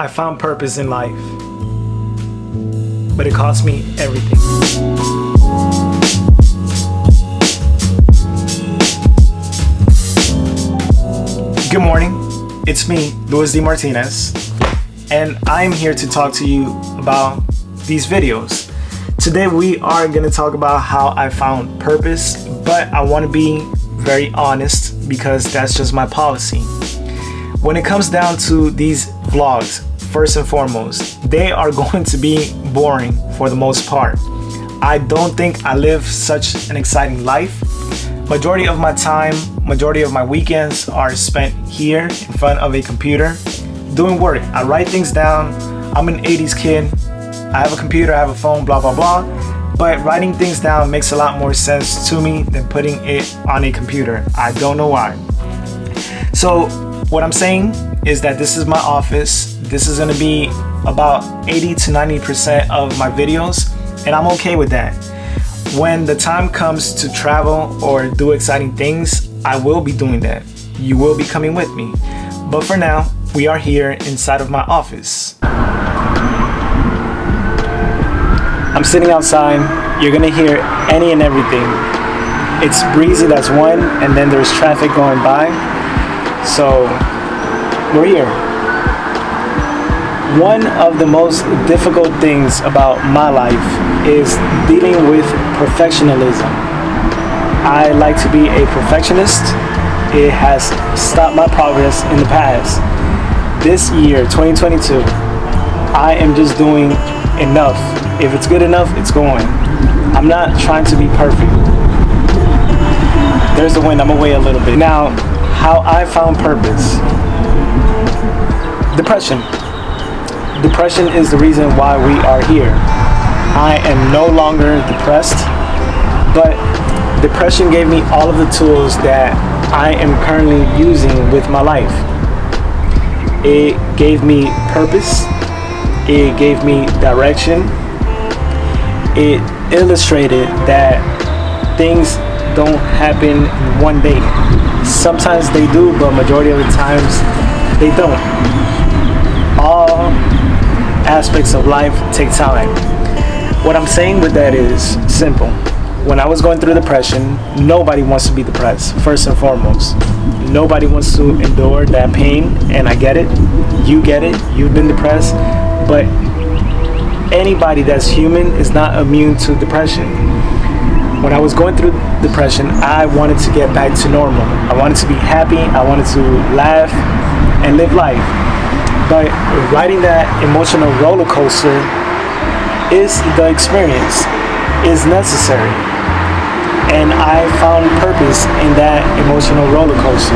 I found purpose in life, but it cost me everything. Good morning, it's me, Luis D. Martinez, and I'm here to talk to you about these videos. Today we are going to talk about how I found purpose, but I want to be very honest because that's just my policy. When it comes down to these vlogs, first and foremost, they are going to be boring for the most part. I don't think I live such an exciting life. Majority of my time, majority of my weekends are spent here in front of a computer doing work. I write things down. I'm an 80s kid. I have a computer, I have a phone, blah, blah, blah. But writing things down makes a lot more sense to me than putting it on a computer. I don't know why. So what I'm saying is that this is my office. This is gonna be about 80 to 90% of my videos, and I'm okay with that. When the time comes to travel or do exciting things, I will be doing that. You will be coming with me. But for now, we are here inside of my office. I'm sitting outside. You're gonna hear any and everything. It's breezy, that's one, and then there's traffic going by. So we're here. One of the most difficult things about my life is dealing with perfectionism. I like to be a perfectionist. It has stopped my progress in the past. This year, 2022, I am just doing enough. If it's good enough, it's going. I'm not trying to be perfect. There's the wind, I'm away a little bit. Now, how I found purpose. Depression. Depression is the reason why we are here. I am no longer depressed, but depression gave me all of the tools that I am currently using with my life. It gave me purpose. It gave me direction. It illustrated that things don't happen in one day. Sometimes they do, but majority of the times they don't. All aspects of life take time. What I'm saying with that is simple. When I was going through depression, nobody wants to be depressed, first and foremost. Nobody wants to endure that pain, and I get it. You get it. You've been depressed. But anybody that's human is not immune to depression. When I was going through depression, I wanted to get back to normal. I wanted to be happy. I wanted to laugh and live life. But riding that emotional roller coaster is the experience, is necessary. And I found purpose in that emotional roller coaster.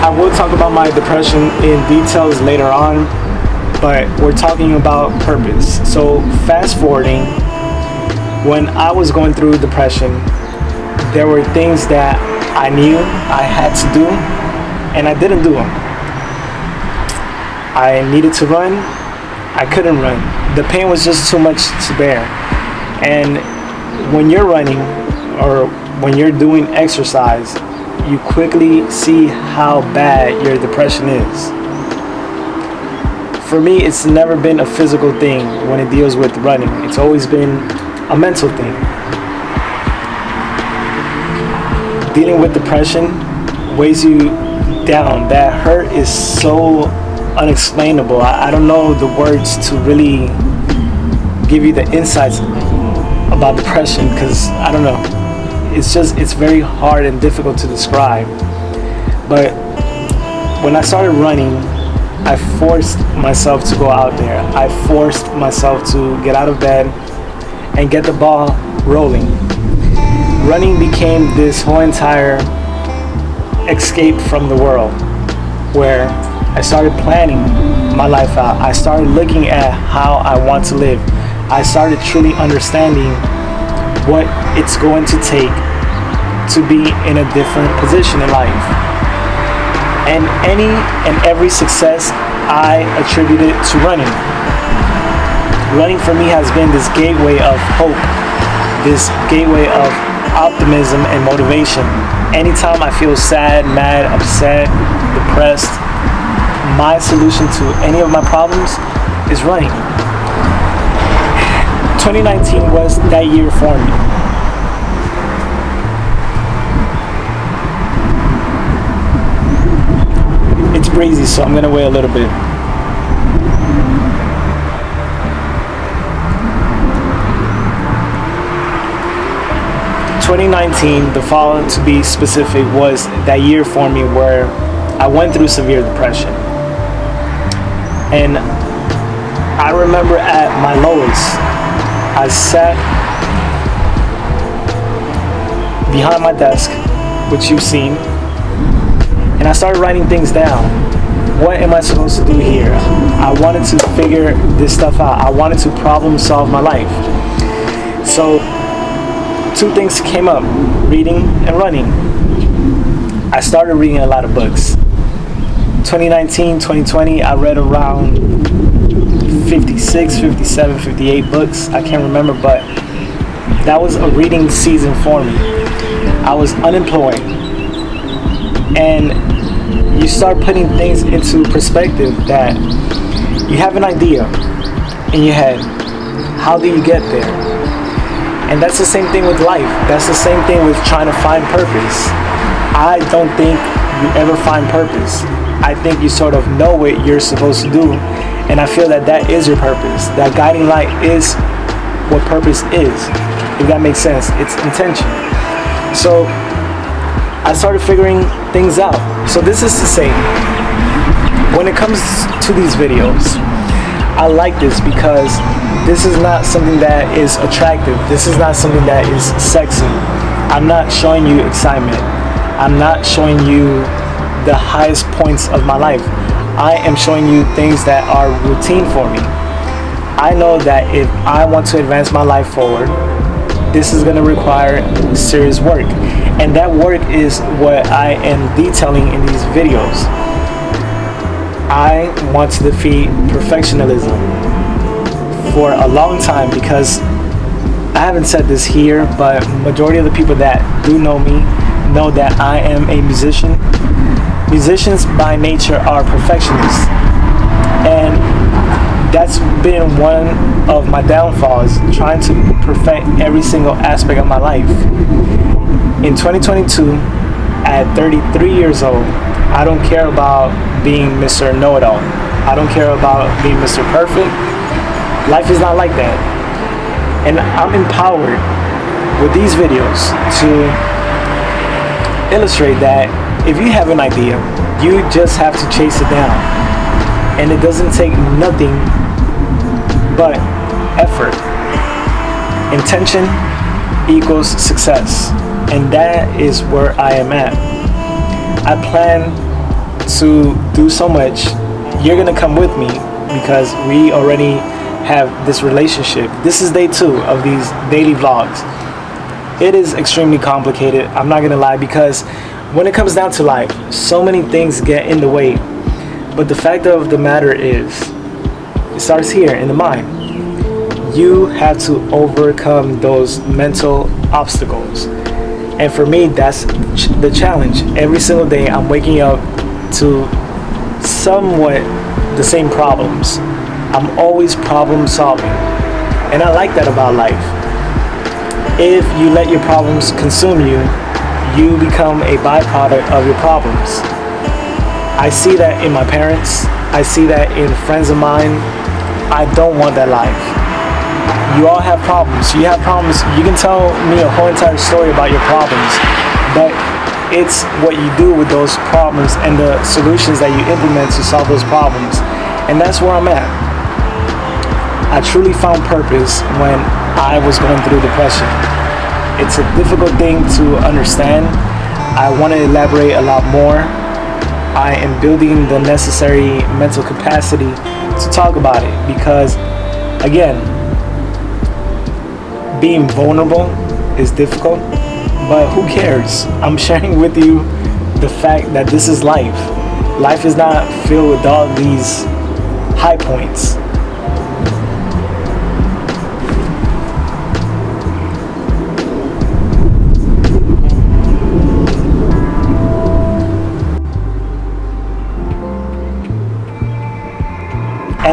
I will talk about my depression in details later on, but we're talking about purpose. So fast forwarding, when I was going through depression, there were things that I knew I had to do, and I didn't do them. I needed to run, I couldn't run. The pain was just too much to bear. And when you're running or when you're doing exercise, you quickly see how bad your depression is. For me, it's never been a physical thing when it deals with running. It's always been a mental thing. Dealing with depression weighs you down. That hurt is so unexplainable. I don't know the words to really give you the insights about depression because I don't know. It's very hard and difficult to describe. But when I started running, I forced myself to go out there. I forced myself to get out of bed and get the ball rolling. Running became this whole entire escape from the world, where I started planning my life out. I started looking at how I want to live. I started truly understanding what it's going to take to be in a different position in life. And any and every success I attributed to running. Running for me has been this gateway of hope, this gateway of optimism and motivation. Anytime I feel sad, mad, upset, depressed, my solution to any of my problems is running. 2019 was that year for me. It's breezy, so I'm gonna wait a little bit. ...2019, the fall to be specific, was that year for me where I went through severe depression. And I remember at my lowest, I sat behind my desk, which you've seen, and I started writing things down. What am I supposed to do here? I wanted to figure this stuff out. I wanted to problem solve my life. So two things came up: reading and running. I started reading a lot of books. 2019, 2020, I read around 56, 57, 58 books. I can't remember, but that was a reading season for me. I was unemployed. And you start putting things into perspective that you have an idea in your head. How do you get there? And that's the same thing with life. That's the same thing with trying to find purpose. I don't think you ever find purpose. I think you sort of know what you're supposed to do. And I feel that that is your purpose. That guiding light is what purpose is. If that makes sense. It's intention. So I started figuring things out. So this is to say, when it comes to these videos, I like this because this is not something that is attractive. This is not something that is sexy. I'm not showing you excitement. I'm not showing you the highest points of my life. I am showing you things that are routine for me. I know that if I want to advance my life forward, this is going to require serious work. And that work is what I am detailing in these videos. I want to defeat perfectionism for a long time, because I haven't said this here, but majority of the people that do know me know that I am a musician. Musicians by nature are perfectionists, and that's been one of my downfalls, trying to perfect every single aspect of my life. In 2022, at 33 years old, I don't care about being Mr. Know-It-All. I don't care about being Mr. Perfect. Life is not like that. And I'm empowered with these videos to illustrate that if you have an idea, you just have to chase it down. And it doesn't take nothing but effort. Intention equals success. And that is where I am at. I plan to do so much. You're gonna come with me because we already have this relationship. This is day 2 of these daily vlogs. It is extremely complicated, I'm not gonna lie, because when it comes down to life, so many things get in the way. But the fact of the matter is, it starts here in the mind. You have to overcome those mental obstacles. And for me, that's the challenge. Every single day, I'm waking up to somewhat the same problems. I'm always problem solving. And I like that about life. If you let your problems consume you, you become a byproduct of your problems. I see that in my parents. I see that in friends of mine. I don't want that life. You all have problems. You have problems. You can tell me a whole entire story about your problems, but it's what you do with those problems and the solutions that you implement to solve those problems. And that's where I'm at. I truly found purpose when I was going through depression. It's a difficult thing to understand. I want to elaborate a lot more. I am building the necessary mental capacity to talk about it because, again, being vulnerable is difficult, but who cares? I'm sharing with you the fact that this is life. Life is not filled with all these high points.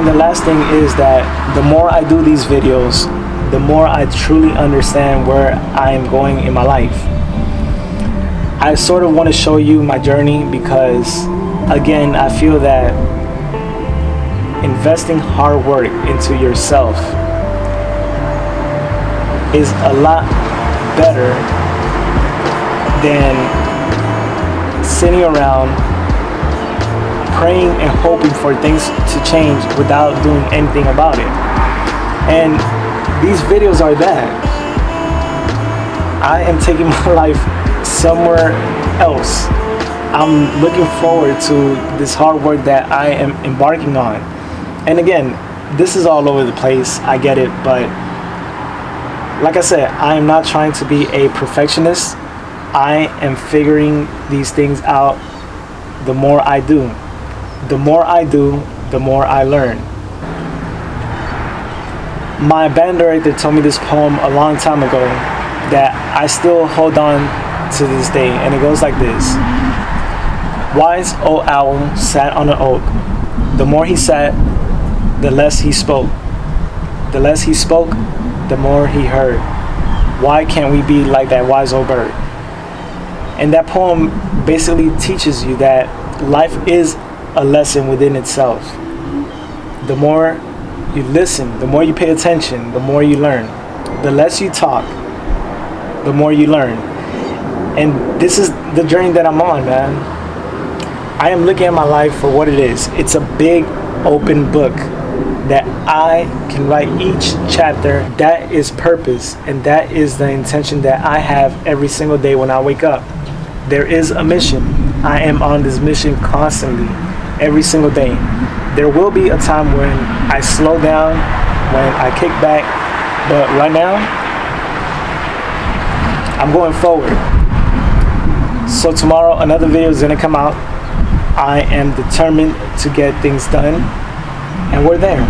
And the last thing is that the more I do these videos, the more I truly understand where I am going in my life. I sort of want to show you my journey because, again, I feel that investing hard work into yourself is a lot better than sitting around praying and hoping for things to change without doing anything about it. And these videos are that. I am taking my life somewhere else. I'm looking forward to this hard work that I am embarking on. And again, this is all over the place, I get it, but like I said, I am not trying to be a perfectionist. I am figuring these things out the more I do. The more I do, the more I learn. My band director told me this poem a long time ago that I still hold on to this day, and it goes like this. Wise old owl sat on an oak. The more he sat, the less he spoke. The less he spoke, the more he heard. Why can't we be like that wise old bird? And that poem basically teaches you that life is a lesson within itself. The more you listen, the more you pay attention, the more you learn. The less you talk, the more you learn. And this is the journey that I'm on, man. I am looking at my life for what it is. It's a big open book that I can write each chapter. That is purpose, and that is the intention that I have every single day when I wake up. There is a mission. I am on this mission constantly, every single day. There will be a time when I slow down, when I kick back, but right now, I'm going forward. So tomorrow, another video is gonna come out. I am determined to get things done, and we're there.